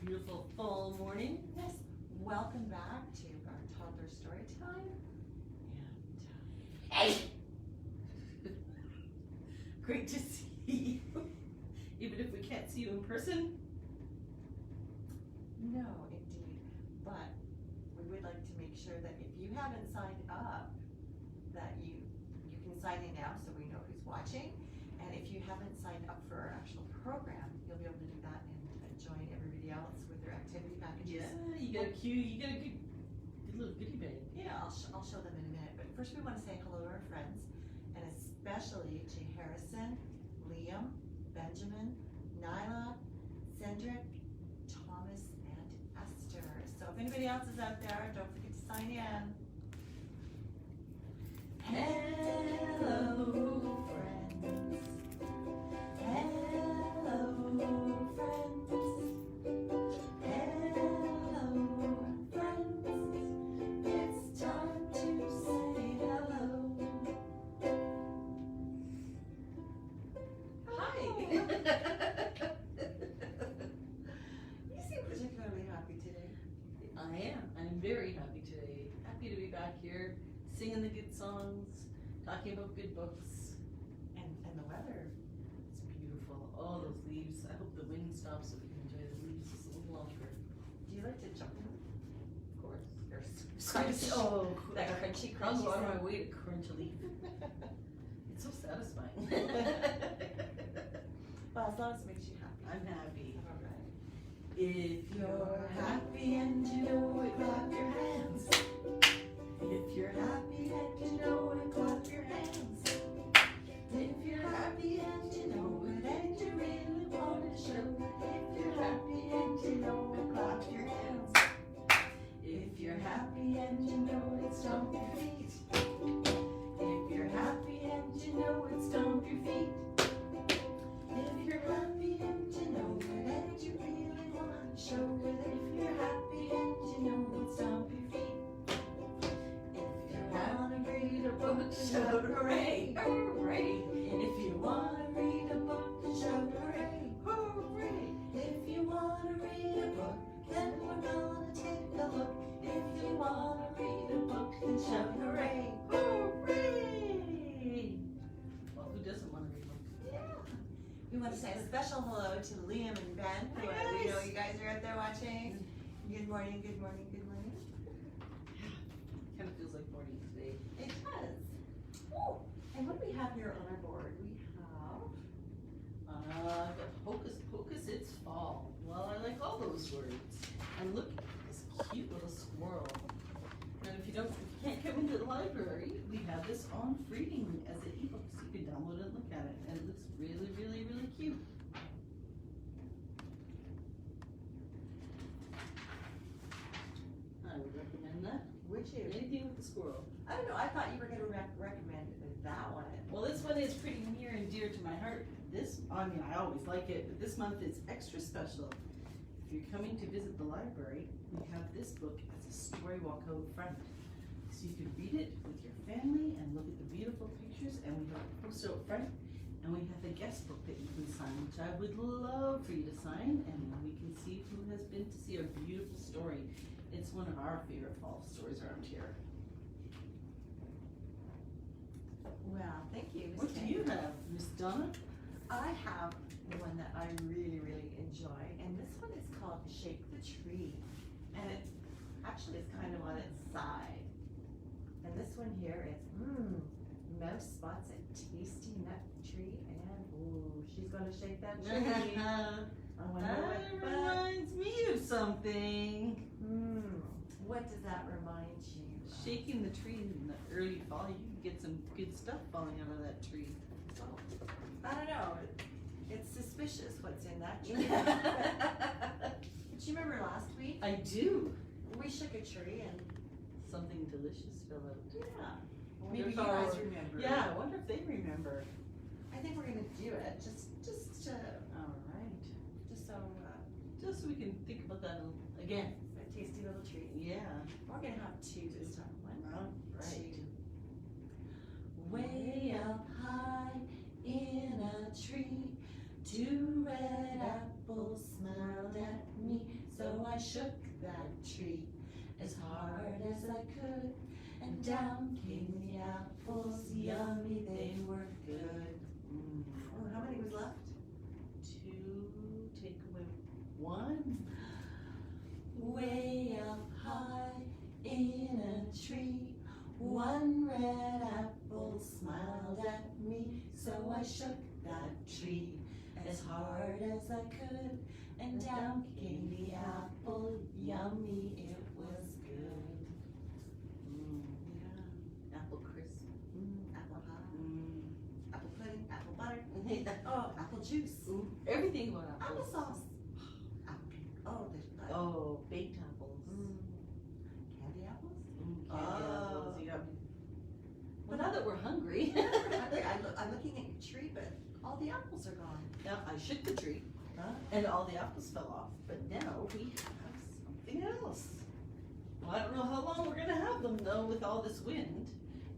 beautiful fall morning. Yes, welcome back to our toddler story time. And Hey! Great to see you. Even if we can't see you in person. no, indeed, but we would like to make sure that if you haven't signed up, that you can sign in now so we know who's watching. And if you haven't signed up for our actual program, you'll be able to do that and join everybody else with their activity packages. Yeah, you get a good little goodie bag. Yeah, I'll show them in a minute. But first we want to say hello to our friends, and especially to Harrison, Liam, Benjamin, Nyla, Cedric, Thomas, and Esther. So if anybody else is out there, don't forget to sign in. Hello, friends. Hello, friends. Hello, friends. It's time to say hello. Hi! You seem particularly happy today. I am. I'm very happy today. Happy to be back here, singing the good songs, talking about good books. And the weather. It's beautiful. Oh, those leaves. I hope the wind stops so we can enjoy the leaves just a little longer. Do you like to jump in? Of course. Or Crunch. Oh, that crunchy, I'll crunchy go out of sound. my way to crunch a leaf. It's so satisfying. Well, as long as it makes you happy. I'm happy. All right. If you're happy and you know it, clap your hands. If you're happy and you know it, clap your hands. If you're happy and you know it and you really want to show it. If you're happy and you know it, clap your hands. If you're happy and you know it, stomp your feet. If you're happy and you know it, stomp your feet. If you're happy and you know it and you really want to show it. If you're happy and you know it, stomp your feet. If you want to read a book, shout hooray, hooray. If you want to read a book, shout hooray, hooray. If you want to read a book, then we're gonna take a look. If you want to read a book, then shout hooray, hooray. Well, who doesn't want to read books? Yeah. We want to say a special hello to Liam and Ben, who Hi, we know guys. you guys are out there watching. Good morning, good morning, good morning. Kind of feels like morning today. It does. Oh, and what do we have here on our board? We have The hocus pocus, it's fall. Well, I like all those words. And look at this cute little squirrel. And if you can't come into the library, we have this on reading as an ebook, so you can download it and look at it. And it looks really, really, really cute. I would recommend that. would you? Anything with the squirrel. I don't know. I thought you were going to recommend that one. Well, this one is pretty near and dear to my heart. I always like it, but this month it's extra special. If you're coming to visit the library, we have this book as a story walk out front. So you can read it with your family and look at the beautiful pictures, and we have a poster out front, and we have the guest book that you can sign, which I would love for you to sign, and we can see who has been to see our beautiful story. It's one of our favorite fall stories around here. Well, thank you, Miss What do Kay. you have, Miss Donna? I have one that I really, really enjoy, and this one is called Shake the Tree. And it actually is kind of on its side. And this one here is, mouse spots a tasty nut tree, and ooh, she's gonna shake that tree. I wonder That what reminds me of something. what does that remind you of? Shaking the tree in the early fall, you can get some good stuff falling out of that tree. I don't know. It's suspicious what's in that tree. Do you remember last week? I do. We shook a tree and Something delicious fell out. maybe you guys remember. Yeah, I wonder if they remember. I think we're gonna do it just to All right. just so Just so we can think about that again. a tasty little treat. Yeah. We're gonna have two this time. One, All right. two. Way up high in a tree, two red apples smiled at me. So I shook that tree as hard as I could, and down came the apples, yummy, they were good. Oh, how many was left? 2, take away 1. Way up high in a tree, one red apple smiled at me. So I shook that tree as hard as I could, and down came the apple, yummy, it was good. Yeah. Apple crisp. Apple pie, apple pudding, apple butter, Oh, apple juice, everything about apples. applesauce, apple cake. Oh, there's Oh, baked apples. candy apples. Candy apples. Oh. You got me. Well, now that we're hungry. I'm looking at your tree, but all the apples are gone. Now, I shook the tree, and all the apples fell off, but now we have something else. Well, I don't know how long we're gonna have them though with all this wind.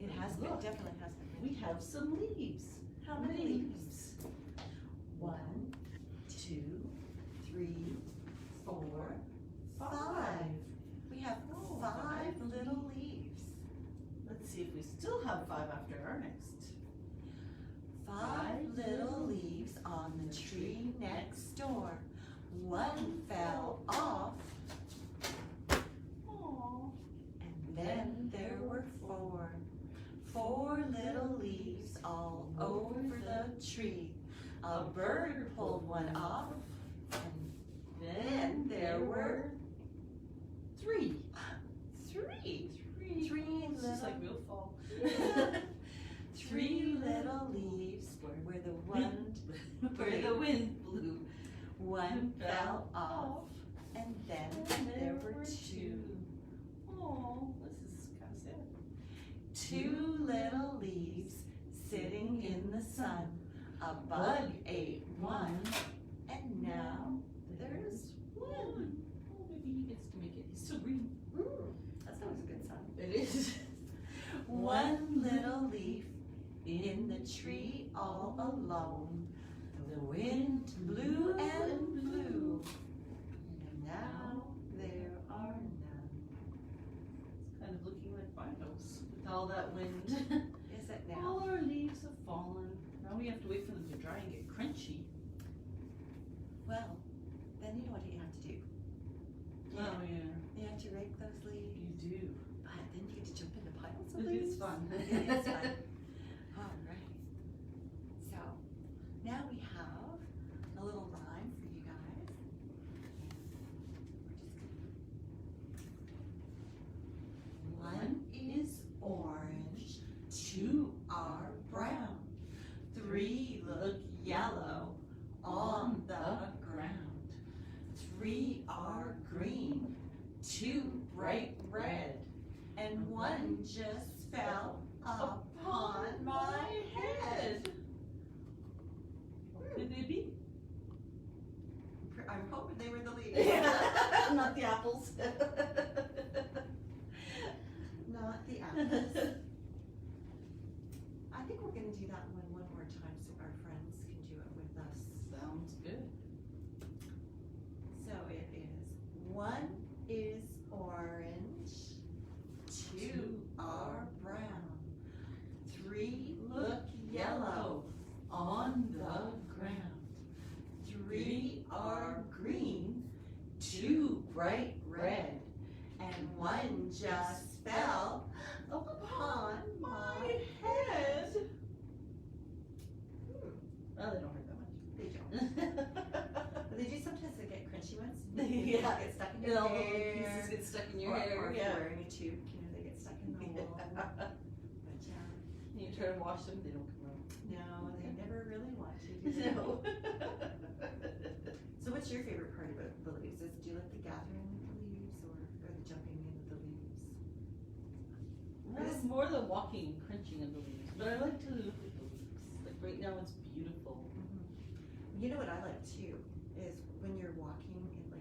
It has been, Look, definitely has been. we have some leaves. How many leaves? 1, 2, 3, 4, 5. We have 5 little leaves. Let's see if we still have 5 after our next. 5 little leaves on the tree next door. One fell off, Aww. and then there were 4. 4 little leaves all over the tree. A bird pulled one off, and then there were 3. 3. 3. 3 It's just like little, real fall. 3 little leaves where the wind, Where the wind blew. one fell off, and then there were 2. Oh, this is kind of sad. 2 little leaves sitting in the sun. A bug ate one, and now there's 1. Oh, maybe he gets to make it. He's still green. That's always a good sign. It is. 1 little leaf in the tree all alone. The wind blew and blew, and now there are none. It's kind of looking like my house with all that wind. Is it now? All our leaves have fallen. Now we have to wait for them to dry and get crunchy. Well, then you know what you have to do. Oh yeah, You have to rake those leaves, you do. but then you get to jump into piles of It leaves. is fun. It is fun. All right. So now we have a little rhyme for you guys. We're just gonna... 1 is orange, 2 are brown, 3 look yellow on the ground, 3 are green, 2 bright red, and 1 just fell upon my head. What could they be? I'm hoping they were the leaves. Not the apples. Not the apples. I think we're going to do that one more time so our friends can do it with us. Sounds good. So it is 1 is orange, 2 are brown, 3 look yellow on the ground, 3 are green, 2 bright red, and 1 just fell upon my head. Well, they don't hurt that much. They don't. But they do sometimes they get crunchy ones. Yeah. They get stuck in And your all the little hair. pieces get stuck in your Or hair. if you're Yeah. wearing a tube, they get stuck in the wool. But You try to wash them, they don't come out. no, they never really want to, do they? No. So what's your favorite part about the leaves? Do you like the gathering of the leaves or the jumping in with the leaves? It's more the walking and crunching of the leaves, but I like to look at the leaves. Like right now, it's beautiful. You know what I like too is when you're walking in in the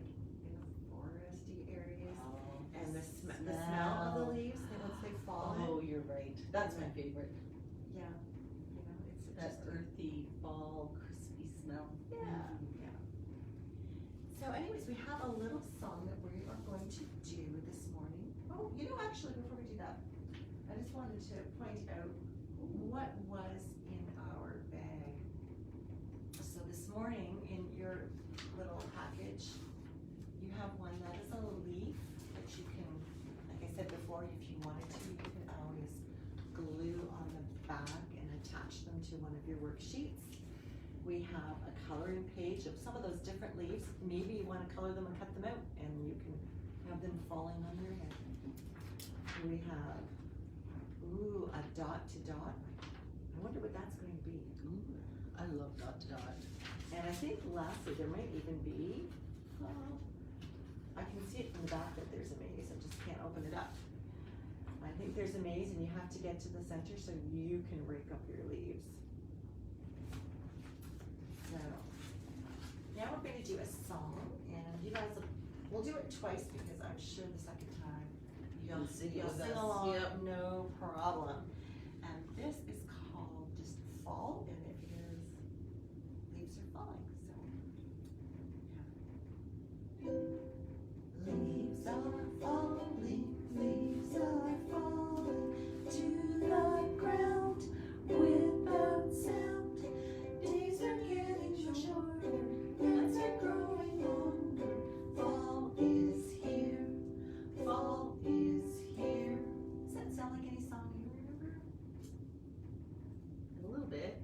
foresty areas and the smell of the leaves once they fall. Oh, you're right. That's my favorite. Yeah, you know it's That just earthy fall, crispy smell. yeah. So anyways, we have a little song that we are going to do this morning. Oh, actually, before we do that, I just wanted to point out what was in our bag. So this morning in your little package, you have one that is a leaf that you can, like I said before, if you wanted to, you can always glue on the back and attach them to one of your worksheets. We have a coloring page of some of those different leaves. Maybe you want to color them and cut them out, and you can have them falling on your head. We have, a dot to dot. I wonder what that's going to be. Ooh, I love dot to dot. And I think lastly, there might even be, I can see it from the back that there's a maze, I just can't open it up. I think there's a maze and you have to get to the center so you can rake up your leaves. So, now we're going to do a song, and you guys we'll do it twice because I'm sure the second time you'll sing along, Yep. no problem. And this is called just Fall, and it is Leaves Are Falling. So, leaves are falling, leaves are falling to the ground without sound. Days are getting shorter, nights are growing longer. Fall is here, fall is here. Does that sound like any song you remember? A little bit.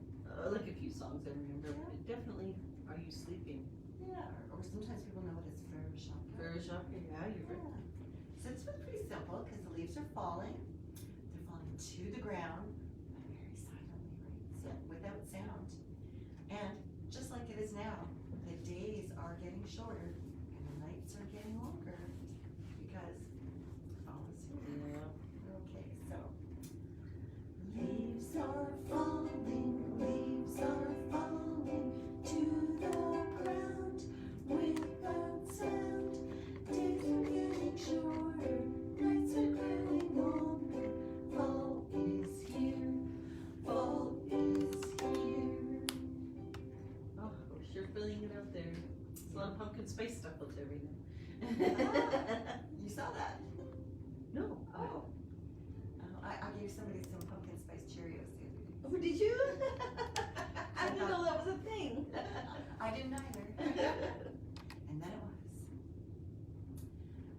Like a few songs I remember. Yeah. But definitely, Are You Sleeping? Yeah, or sometimes people know it as Very Shop. Very shocking. Yeah, you're right. So it's really pretty simple because the leaves are falling. They're falling to the ground, but very silently, right? So without sound. And just like it is now, the days are getting shorter and the nights are getting longer because fall is here. Yeah. Okay, so leaves are falling, leaves are falling to the ground without sound. Days are getting shorter, nights are growing longer. Fall is here, fall is here. Oh, we're sure filling it out there. It's a lot of pumpkin spice stuff out there right now. You saw that? No. Oh. I gave somebody some pumpkin spice Cheerios the other day. Oh, did you? I didn't know that was a thing. I didn't either. And then it was.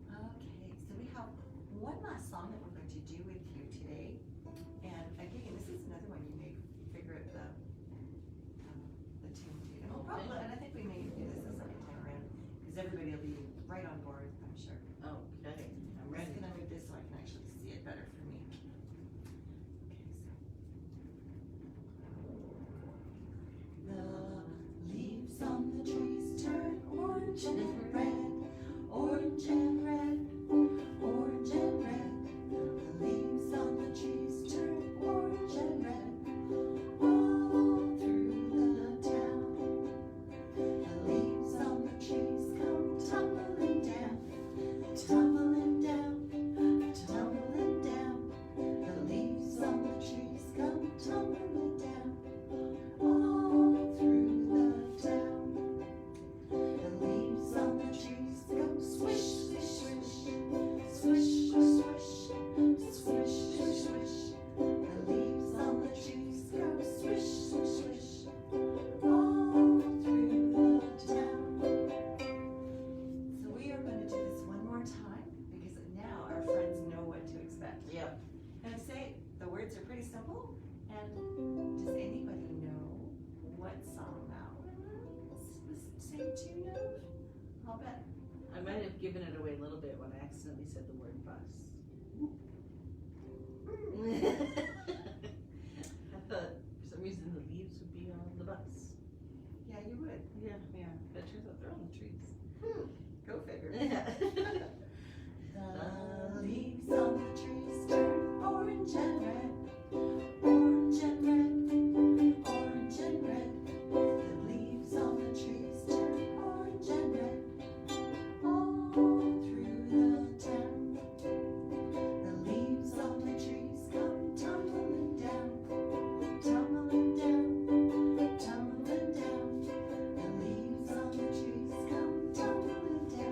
Okay, so we have one last song that we're going to do with you today. And again, this is another one you may figure out the tune to. And, Okay. and I think we may do this the second time around because everybody will be right on board, I'm sure. Okay, I'm I'm ready. just gonna move this so I can actually see it better for me. Okay, so. The leaves on the trees turn orange and red, orange and red, orange and red. The leaves on the trees turn orange and red, all through the town. The leaves on the trees come tumbling down, tumbling down, tumbling down. The leaves on the trees come tumbling down, all through the town. The leaves on the trees go swish, swish, swish, swish, swish, swish, swish, swish. The leaves on the trees go swish, swish, swish, all through the town. So we are going to do this one more time because now our friends know what to expect. Yep. And I say the words are pretty simple. And does anybody know what song that was? Was it same tune of? I'll bet. I might have given it away a little bit when I accidentally said the word bus. I thought for some reason the leaves would be on the bus. Yeah, you would. Yeah. But it turns out they're on the trees. Go figure. Yeah. The leaves on the trees turn orange and red, orange and red, orange and red. The leaves on the trees turn orange and red, all through the town. The leaves on the trees come tumbling down, tumbling down, tumbling down. The leaves on the trees come tumbling down.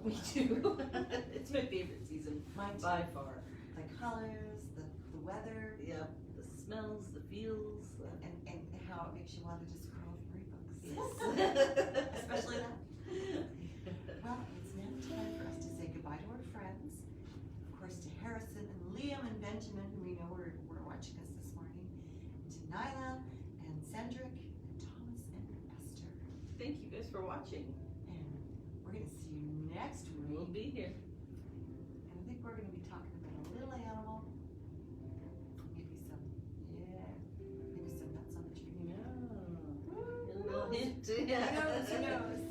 Me too. It's my favorite season Mine too. by far. The colors, the weather, Yeah, the smells, the feels. and how it makes you want to just curl up and read books. Yes. Especially that. Well, it's now time for us to say goodbye to our friends. Of course, to Harrison and Liam and Benjamin, who we know were watching us this morning. And to Nyla and Cedric and Thomas and Esther. Thank you guys for watching. And we're going to see you next week. We'll be here. And I think we're going to be talking about a little animal. Maybe some nuts on the tree. Yeah. Woo! A little hint. Who knows? Who knows?